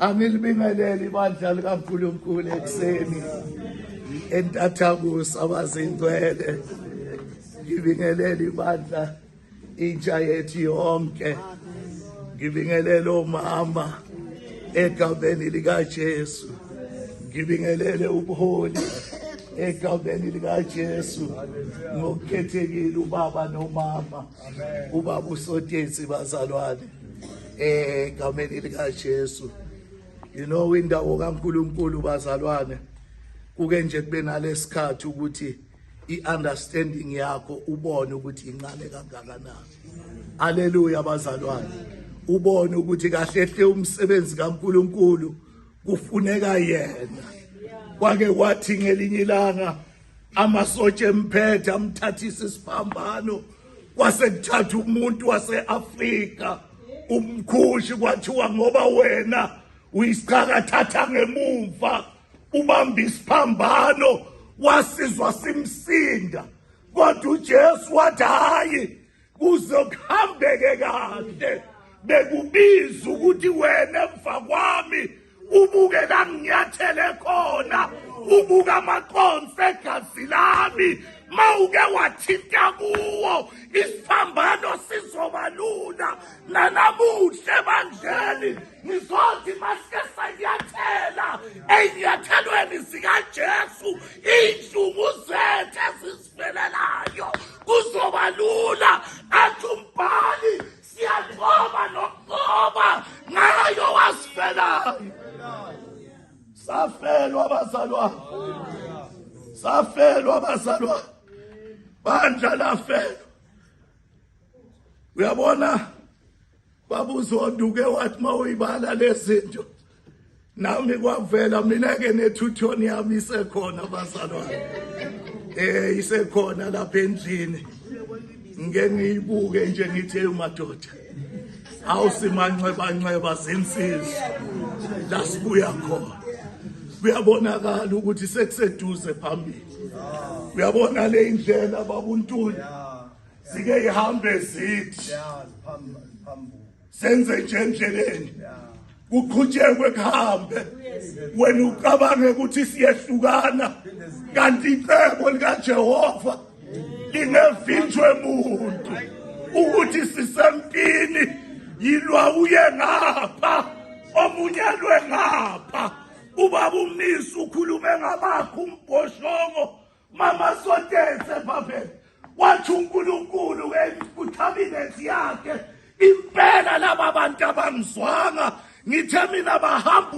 Angilibingelele ibandla likaNkulunkulu ekuseni entathakusa abazingcwele. Ngibingelele ibandla intsha yethu yonke. Ngibingelele omama egameni likaJesu. Ngibingelele ubuholi egameni likaJesu. Ngokukhethekile ubaba nomama, ubaba uSotetsi bazalwane egameni likaJesu. You know, indawo kaNkulunkulu bazalwane kuke nje kube nalesikhathi ukuthi i-understanding yakho ubone ukuthi incane kangakanani. Haleluya bazalwane. Ubone ukuthi kahle hle umsebenzi kaNkulunkulu kufuneka yena. Kwake kwathi ngelinye ilanga amasotsha emphethe amthathisa isiphambano, kwase kuthatha umuntu wase-Afrika umkhushi, kwathiwa ngoba wena uyisiqakathatha ngemumva ubamba isiphambano wasizwa simsinda. Kodwa uJesu wathi hayi, kuzokuhambeke kahle, bekubiza ukuthi wena emva kwami ubuke la nginyathele khona, ubuke amaqonsi egazi lami. Mawuke wathinta kuwo isiphambano sizoba lula. Nanamuhle bandleni nizothi masike sanyathela ey'nyathelweni zikaJesu, iy'nhlungu zethu ezisivelelayo kuzoba lula. Athi umbhali siyanqoba nokunqoba ngayo wasifelayo. Safelwa bazalwane, safelwa bazalwane, bandla lafelwa. Uyabona baba uZonduke wathi mawuyibala lezinto nami kwavela mina-ke nethuthoni yami isekhona bazalwane. Isekhona lapha endlini. Ngeke ngiyibuke nje ngithi madoda, awusimanxeba zinsizwa la sibuya khona. Kuyabonakala ukuthi sekuseduze phambili. Uyabona le indlela babuntuli sike ihambe zithi senze nje endleleni kuqhutshekwe kuhambe. Wena ucabange ukuthi siyehlukana, kanti icebo likaJehova lingevinjwe muntu ukuthi sisempini. Yilwa uye ngapha, omunye alwe ngapha. Ubaba uMnisi ukhulume ngamakho umbhoshongo, mama Sotetsi phaphe wathi uNkulunkulu kuthabinethi yakhe impela laba bantu abangizwanga. Ngithe mina bahamba